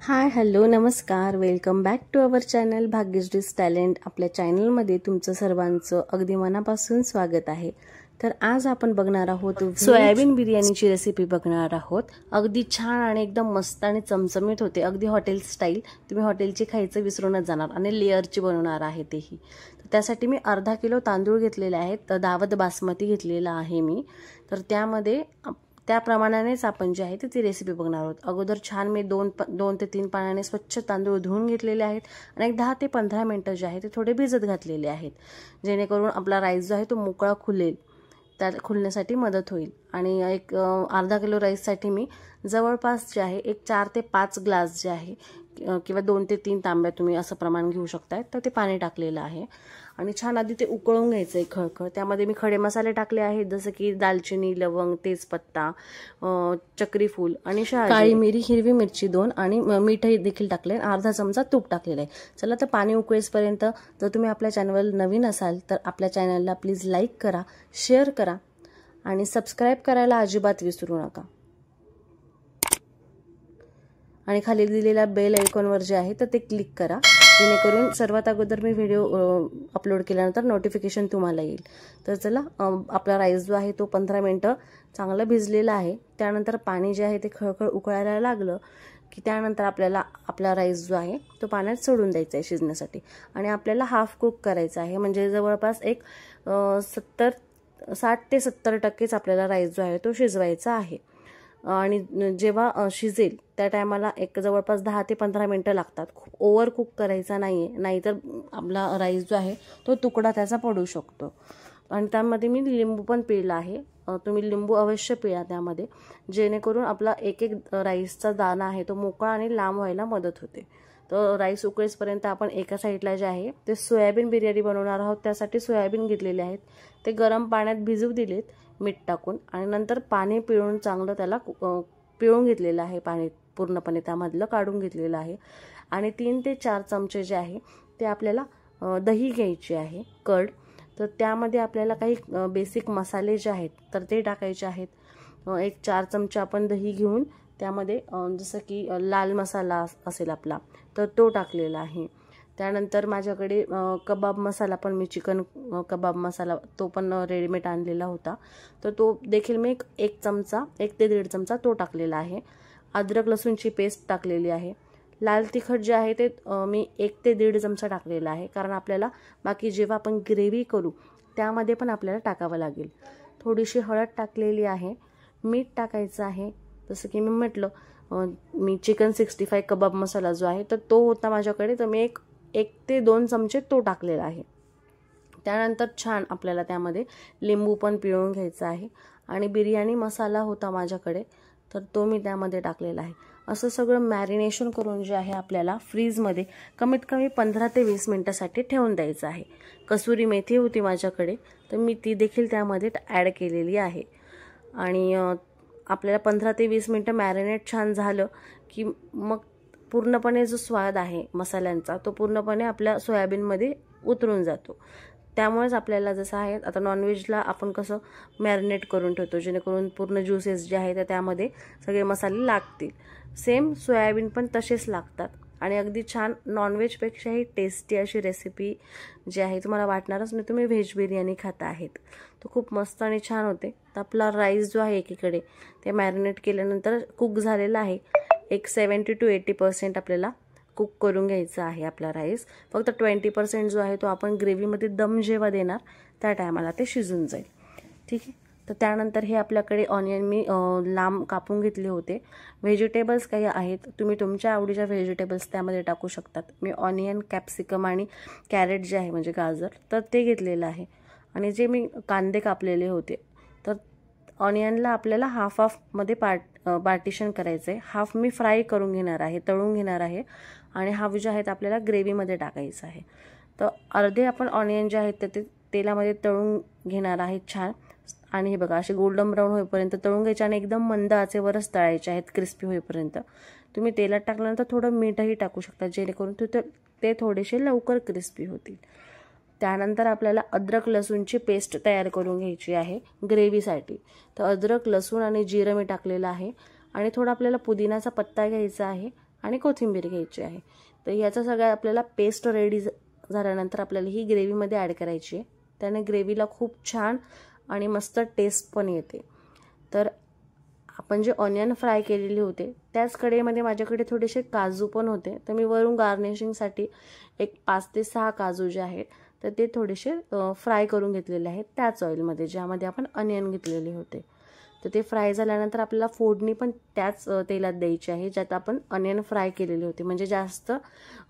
हाय hello नमस्कार, welcome back to our channel Bhagyashree dish talent. आपल्या चॅनलमध्ये तुमचं सर्वांचं अगदी मनापासून स्वागत आहे। तर आज आपण बघणार आहोत सोयाबीन बिर्याणीची रेसिपी बघणार आहोत। अगदी छान आणि एकदम मस्त आणि चमचमीत होते, अगदी हॉटेल स्टाईल। तुम्ही हॉटेलची खायचं विसरूनच जाणार आणि लेअरची बनवणार आहे तेही। त्यासाठी मी अर्धा किलो तांदूळ घेतलेले आहेत, दावत बासमती घेतलेला आहे मी। तर त्यामध्ये त्या प्रमाणानेच आपण जे आहे ती रेसिपी बघणार आहोत। अगोदर छान मी 2 ते 3 पाण्याने स्वच्छ तांदूळ धुवून घेतलेले आहेत आणि एक 10 ते 15 मिनिटं जे आहे ते थोडे भिजत घातलेले आहेत, जेणेकरून आपला राईस जो आहे तो मोकळा खुलेल, त्या खुलण्यासाठी मदत होईल। आणि एक अर्धा किलो राईससाठी मी जवळपास जे आहे एक 4 ते 5 ग्लास जे आहे किंवा 2 ते 3 तांब्या तुम्ही असं प्रमाण घेऊ शकता, तर ते पाणी टाकलेलं आहे। आणि छान आधी ते उकळून घ्यायचं आहे खळखळ। त्यामध्ये मी खडे मसाले टाकले आहेत, जसं की दालचिनी, लवंग, तेजपत्ता, चक्री फूल आणि काळी मिरी, हिरवी मिरची 2 आणि मीठ देखील टाकले, अर्धा चमचा तूप टाकलेलं आहे। चला तर पाणी उकळेपर्यंत जर तुम्ही आपल्या चॅनलवर नवीन असाल तर आपल्या चॅनलला प्लीज लाईक करा, शेअर करा आणि सबस्क्राईब करायला अजिबात विसरू नका। आणि खाली दिलेल्या बेल आयकॉनवर जे आहे तर ते क्लिक करा, जेणेकरून सर्वात अगोदर मी व्हिडिओ अपलोड केल्यानंतर नोटिफिकेशन तुम्हाला येईल। तर चला, आपला राईस जो आहे तो 15 मिनिटं चांगला भिजलेला आहे। त्यानंतर पाणी जे आहे ते खळखळ उकळायला लागलं की त्यानंतर आपल्याला आपला राईस जो आहे तो पाण्यात सोडून द्यायचा आहे शिजण्यासाठी। आणि आपल्याला हाफ कुक करायचा आहे, म्हणजे जवळपास एक 60 ते 70% आपल्याला राईस जो आहे तो शिजवायचा आहे। आणि जेव्हा शिजेल त्या टायमाला एक जवळपास 10 ते 15 मिनिटं लागतात। खूप ओव्हर कुक करायचा नाहीये, नाहीतर आपला राईस जो आहे तो तुकडा त्याचा पडू शकतो। आणि त्यामध्ये मी लिंबू पण पिळला आहे, तुम्ही लिंबू अवश्य पिळा त्यामध्ये, जेणेकरून आपला एक राईसचा दाणा आहे तो मोकळा आणि लांब व्हायला मदत होते। तर राईस उकळेपर्यंत आपण एका साईडला जे आहे ते सोयाबीन बिर्याणी बनवणार आहोत। त्यासाठी सोयाबीन घेतलेले आहेत, ते गरम पाण्यात भिजू दिलेत मीठ टाकून, आणि नंतर पाणी पिळून चांगलं त्याला पिळून घेतलेलं आहे, पाणी पूर्णपणे त्यामधलं काढून घेतलेलं आहे। आणि 3 ते 4 चमचे जे आहे ते आपल्याला दही घ्यायची आहे, कर्ड। तर त्यामध्ये आपल्याला काही बेसिक मसाले जे आहेत तर ते टाकायचे आहेत। एक 4 चमचे आपण दही घेऊन त्यामध्ये जसं की लाल मसाला असेल आपला तर तो टाकलेला आहे। त्यानंतर माझ्याकडे कबाब मसाला पण, मी चिकन कबाब मसाला तो पण रेडीमेड आणलेला होता, तर तो देखील मी 1 ते 1.5 चमचा तो टाकलेला आहे। अद्रक लसूणची पेस्ट टाकलेली आहे। लाल तिखट जे आहे ते मी 1 ते 1.5 चमचा टाकलेला आहे, कारण आपल्याला बाकी जेव्हा आपण ग्रेव्ही करू त्यामध्ये पण आपल्याला टाकावं लागेल। थोडीशी हळद टाकलेली आहे, मीठ टाकायचं आहे। जसं की मी म्हटलं, मी चिकन 65 कबाब मसाला जो आहे तर तो होता माझ्याकडे, तर मी 1 ते 2 चमचे तो टाकलेला आहे। त्यानंतर छान आपल्याला त्यामध्ये लिंबू पण पिळून घ्यायचा आहे। आणि बिर्याणी मसाला होता माझ्याकडे, तर तो मी त्यामध्ये टाकलेला आहे। असं सगळं मॅरिनेशन करून जे आहे आपल्याला फ्रीजमध्ये कमीत कमी 15 ते 20 मिनिटासाठी ठेवून द्यायचं आहे। कसुरी मेथी होती माझ्याकडे, तर मी ती देखील त्यामध्ये ॲड केलेली आहे। आणि आपल्याला 15 ते 20 मिनिटं मॅरिनेट छान झालं की मग पूर्णपणे जो स्वाद आहे मसाल्यांचा तो पूर्णपणे आपल्या सोयाबीनमध्ये उतरून जातो। त्यामुळेच आपल्याला जसं आहे आता नॉनव्हेजला आपण कसं मॅरिनेट करून ठेवतो, जेणेकरून पूर्ण ज्युसेस जे आहे त्यामध्ये सगळे मसाले लागतील, सेम सोयाबीन पण तसेच लागतात। आणि अगदी छान नॉनव्हेजपेक्षाही टेस्टी अशी रेसिपी जी आहे तुम्हाला वाटणारच नाही, तुम्ही व्हेज बिर्याणी खाता आहेत। तो खूप मस्त आणि छान होते। तर आपला राईस जो आहे एकीकडे ते मॅरिनेट केल्यानंतर कुक झालेला आहे, एक 70 to 80% आपल्याला कुक करून घ्यायचा आहे आपला राईस। फक्त 20% जो आहे तो आपण ग्रेव्हीमध्ये दम जेव्हा देणार त्या टायमाला ते शिजून जाईल, ठीक आहे। तर त्यानंतर हे आपल्याकडे ऑनियन मी लांब कापून घेतले होते। व्हेजिटेबल्स काही आहेत, तुम्ही तुमच्या आवडीच्या व्हेजिटेबल्स त्यामध्ये टाकू शकतात। मी ऑनियन, कॅप्सिकम आणि कॅरेट जे आहे म्हणजे गाजर, तर ते घेतलेलं आहे। आणि जे मी कांदे कापलेले होते, तर ऑनियनला आपल्याला हाफ मध्ये पार्टिशन करायचं आहे। हाफ मी फ्राय करून घेणार आहे, तळून घेणार आहे, आणि हाफ जे आहेत आपल्याला ग्रेव्हीमध्ये टाकायचं आहे। तर अर्धे आपण ऑनियन जे आहेत ते तेलामध्ये तळून घेणार आहे छान। आणि हे बघा, असे गोल्डन ब्राऊन होईपर्यंत तळून घ्यायचे आणि एकदम मंद आचेवरच तळायचे आहेत, क्रिस्पी होईपर्यंत। तुम्ही तेलात टाकल्यानंतर थोडं मीठही टाकू शकता, जेणेकरून ते थोडेसे लवकर क्रिस्पी होतील। त्यानंतर आपल्याला अद्रक लसूणची पेस्ट तयार करून घ्यायची आहे ग्रेव्हीसाठी। तर अद्रक, लसूण आणि जिरं मी टाकलेलं आहे, आणि थोडा आपल्याला पुदिनाचा पत्ता घ्यायचा आहे आणि कोथिंबीर घ्यायची आहे. तर याचा सगळा आपल्याला पेस्ट रेडी झाल्यानंतर आपल्याला ही ग्रेव्हीमध्ये ॲड करायची आहे. त्याने ग्रेव्हीला खूप छान आणि मस्त टेस्ट पण येते. तर आपण जे ऑनियन फ्राय केलेले होते त्याच कढईमध्ये माझ्याकडे थोडेसे काजू पण होते. तर मी वरून गार्निशिंगसाठी एक 5 ते 6 काजू जे आहेत तर ते थोडेसे फ्राय करून घेतलेले आहेत त्याच ऑइलमध्ये ज्यामध्ये आपण अनियन घेतलेले होते. तर ते फ्राय झाल्यानंतर आपल्याला फोडणी पण त्याच तेलात द्यायची आहे ज्यात आपण अनियन फ्राय केलेले होते. म्हणजे जास्त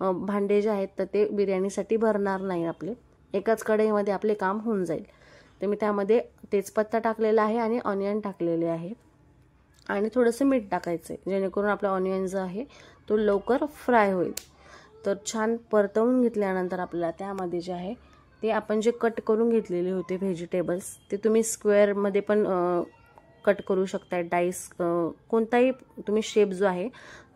भांडे जे आहेत तर ते बिर्याणीसाठी भरणार नाही आपले. एकाच कढईमध्ये आपले काम होऊन जाईल. तर मी त्यामध्ये तेजपत्ता टाकलेला आहे आणि ऑनियन टाकलेले आहे आणि थोडंसं मीठ टाकायचं आहे जेणेकरून आपला ऑनियन जो आहे तो लवकर फ्राय होईल. तर छान परतवून घेतल्यानंतर आपल्याला त्यामध्ये जे आहे ते आपण जे कट करून घेतलेले होते व्हेजिटेबल्स ते तुम्ही स्क्वेअरमध्ये पण कट करू शकताय. डाईस कोणताही तुम्ही शेप जो आहे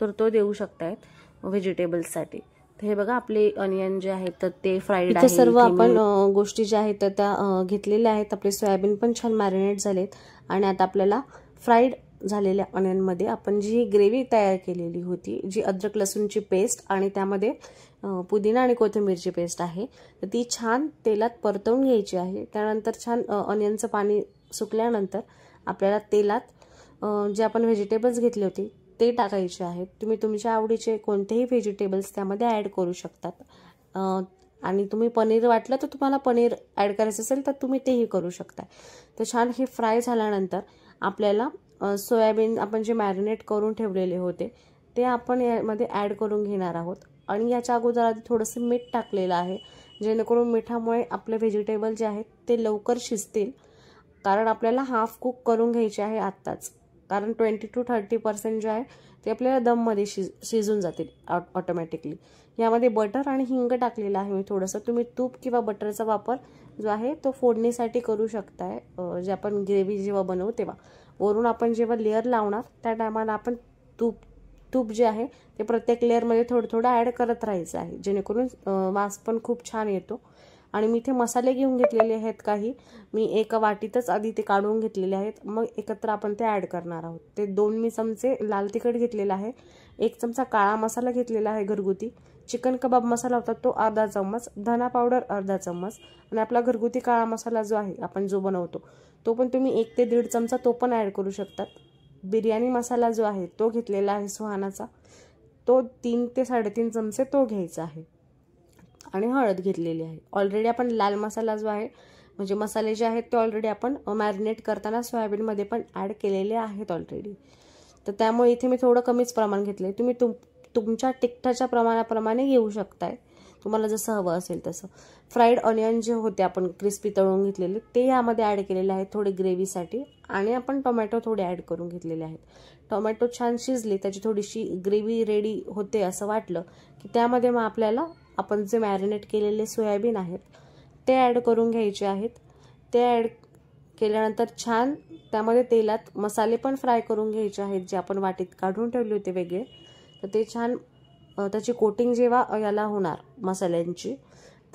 तर तो देऊ शकतायत व्हेजिटेबल्ससाठी. तर हे बघा आपले अनियन जे आहेत तर ते फ्राईड आहे. सर्व आपण गोष्टी ज्या आहेत तर त्या घेतलेल्या आहेत. आपले सोयाबीन पण छान मॅरिनेट झालेत आणि आता आपल्याला फ्राईड झालेल्या अनियनमध्ये आपण जी ग्रेव्ही तयार केलेली होती जी अद्रक लसूणची पेस्ट आणि त्यामध्ये पुदिना आणि कोथिंबीरची पेस्ट आहे तर ती छान तेलात परतवून घ्यायची आहे. त्यानंतर छान अनियनचं पाणी सुकल्यानंतर आपल्याला तेलात जे आपण व्हेजिटेबल्स घेतले होते ते टाकायचे आहेत. तुम्ही तुमच्या आवडीचे कोणतेही व्हेजिटेबल्स त्यामध्ये ॲड करू शकतात आणि तुम्ही पनीर वाटलं तर तुम्हाला पनीर ॲड करायचं असेल तर तुम्ही तेही करू शकता. तर छान हे फ्राय झाल्यानंतर आपल्याला सोयाबीन आपण जे मॅरिनेट करून ठेवलेले होते ते आपण यामध्ये ॲड करून घेणार आहोत आणि याच्या अगोदर आधी थोडंसं मीठ टाकलेलं आहे जेणेकरून मिठामुळे आपले व्हेजिटेबल जे आहेत ते लवकर शिजतील. कारण आपल्याला हाफ कुक करून घ्यायचे आहे आत्ताच. कारण 20 to 30% जे आहे ते आपल्याला दममध्ये शिजून जातील ऑटोमॅटिकली. यामध्ये बटर आणि हिंग टाकलेलं आहे मी थोडंसं. तुम्ही तूप किंवा बटरचा वापर जो आहे तो फोडणीसाठी करू शकताय जे आपण ग्रेव्ही जेव्हा बनवू तेव्हा. वरून आपण जेव्हा लेअर लावणार त्या टायमाला आपण तूप जे आहे ते प्रत्येक लेअरमध्ये थोडं थोडं ॲड करत राहायचं आहे जेणेकरून वास पण खूप छान येतो. आणि मी इथे मसाले घेऊन घेतलेले आहेत काही. मी एका वाटीतच आधी ते काढून घेतलेले आहेत मग एकत्र आपण ते ॲड करणार आहोत. ते 2 मी चमचे लाल तिखट घेतलेला आहे. 1 चमचा काळा मसाला घेतलेला आहे घरगुती. चिकन कबाब मसाला होता तो अर्धा चम्मच. धना पावडर अर्धा चम्मच आणि आपला घरगुती काळा मसाला जो आहे आपण जो बनवतो तो पण तुम्ही 1 ते 1.5 चमचा तो पण ॲड करू शकतात. बिर्याणी मसाला जो आहे तो घेतलेला आहे सुहानाचा तो 3 ते 3.5 चमचे तो घ्यायचा आहे आणि हळद घेतलेली आहे. ऑलरेडी आपण लाल मसाला जो आहे म्हणजे मसाले जे आहेत ते ऑलरेडी आपण मॅरिनेट करताना सोयाबीनमध्ये पण ॲड केलेले आहेत ऑलरेडी. तर त्यामुळे इथे मी थोडं कमीच प्रमाण घेतलं आहे. तुम्ही तुमच्या तिखटाच्या प्रमाणाप्रमाणे घेऊ शकताय तुम्हाला जसं हवं असेल तसं. फ्राईड ऑनियन जे होते आपण क्रिस्पी तळून घेतलेले ते यामध्ये ॲड केलेले आहेत थोडे ग्रेव्हीसाठी आणि आपण टोमॅटो थोडे ॲड करून घेतलेले आहेत. टोमॅटो छान शिजले त्याची थोडीशी ग्रेव्ही रेडी होते असं वाटलं की त्यामध्ये मग आपल्याला आपण जे मॅरिनेट केलेले सोयाबीन आहेत ते ॲड करून घ्यायचे आहेत. ते ॲड केल्यानंतर छान त्यामध्ये तेलात मसाले पण फ्राय करून घ्यायचे आहेत जे आपण वाटीत काढून ठेवले होते वेगळे. तर ते छान त्याची कोटिंग जेव्हा याला होणार मसाल्यांची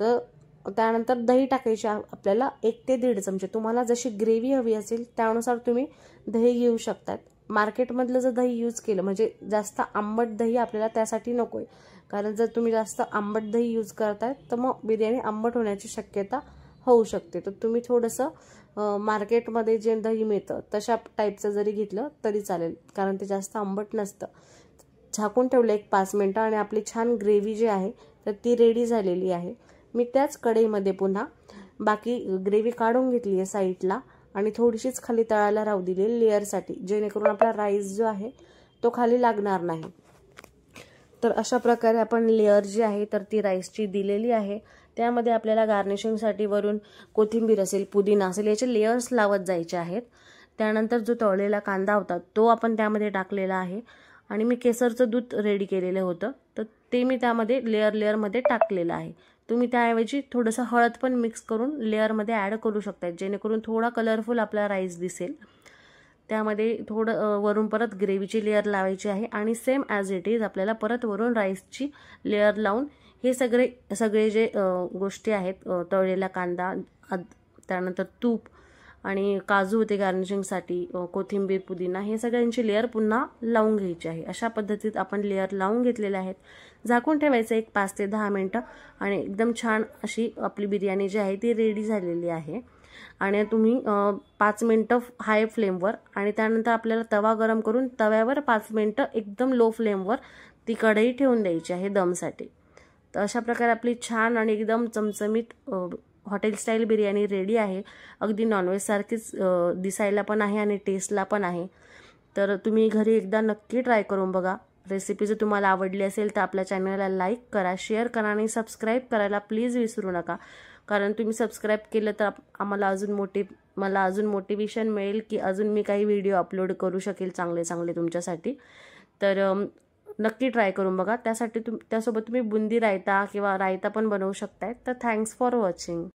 तर त्यानंतर दही टाकायची आपल्याला 1 ते 1.5 चमचे. तुम्हाला जशी ग्रेव्ही हवी असेल त्यानुसार तुम्ही दही घेऊ शकतात. मार्केटमधलं जर दही यूज केलं म्हणजे जास्त आंबट दही आपल्याला त्यासाठी नको आहे. कारण जर तुम्ही जास्त आंबट दही यूज करताय तर मग बिर्याणी आंबट होण्याची शक्यता होऊ शकते. तर तुम्ही थोडंसं मार्केटमध्ये जे दही मिळतं तशा टाईपचं जरी घेतलं तरी चालेल कारण ते जास्त आंबट नसतं. झाकून ठेवलं 1-5 मिनटं आणि आपली छान ग्रेव्ही जी आहे तर ती रेडी झालेली आहे. मी त्याच कढईमध्ये पुन्हा बाकी ग्रेव्ही काढून घेतली आहे साईडला आणि थोडीशीच खाली तळायला राहू दिली लेअरसाठी जेणेकरून आपला राईस जो आहे तो खाली लागणार नाही. तर अशा प्रकारे आपण लेअर जी आहे तर ती राईसची दिलेली आहे. त्यामध्ये आपल्याला गार्निशिंगसाठी वरून कोथिंबीर असेल पुदिना असेल याचे लेयर्स लावत जायचे आहेत. त्यानंतर जो तळलेला कांदा होता तो आपण त्यामध्ये टाकलेला आहे आणि मी केसरचं दूध रेडी केलेलं होतं तर ते मी त्यामध्ये लेअरमध्ये टाकलेलं आहे. तुम्ही त्याऐवजी थोडंसं हळद पण मिक्स करून लेअरमध्ये ॲड करू शकता जेणेकरून थोडा कलरफुल आपला राईस दिसेल. त्यामध्ये थोडं वरून परत ग्रेव्हीची लेअर लावायची आहे आणि सेम ॲज इट इज आपल्याला परत वरून राईसची लेअर लावून हे सगळे जे गोष्टी आहेत तळलेला कांदा त्यानंतर तूप आणि काजू होते गार्निशिंगसाठी, कोथिंबीर, पुदिना, हे सगळ्यांची लेअर पुन्हा लावून घ्यायची आहे। अशा पद्धतीत आपण लेअर लावून घेतलेले आहेत। झाकून ठेवायचं एक 5 ते 10 मिनिटं आणि एकदम छान अशी आपली बिर्याणी जी आहे ती रेडी झालेली आहे। आणि तुम्ही 5 मिनिटं हाय फ्लेमवर आणि त्यानंतर आपल्याला तवा गरम करून तव्यावर 5 मिनिटं एकदम लो फ्लेमवर ती कढई ठेवून द्यायची आहे दमसाठी। तर अशा प्रकारे आपली छान आणि एकदम चमचमीत हॉटेल स्टाईल बिर्याणी रेडी आहे। अगदी नॉनव्हेज सारखीच दिसायला पण आहे आणि टेस्टला पण आहे। तर तुम्ही घरी एकदा नक्की ट्राय करून बघा। रेसिपी जर तुम्हाला आवडली असेल तर आपल्या चॅनलला लाईक करा, शेअर करा आणि सबस्क्राईब करायला प्लीज विसरू नका, कारण तुम्ही सबस्क्राईब केलं तर मला अजून मोटिवेशन मिळेल की अजून मी काही व्हिडिओ अपलोड करू शकेल चांगले चांगले तुमच्यासाठी। तर नक्की ट्राय करून बघा। त्यासोबत तुम्ही बुंदी रायता किंवा रायता पण बनवू शकताय। तर थँक्स फॉर वॉचिंग।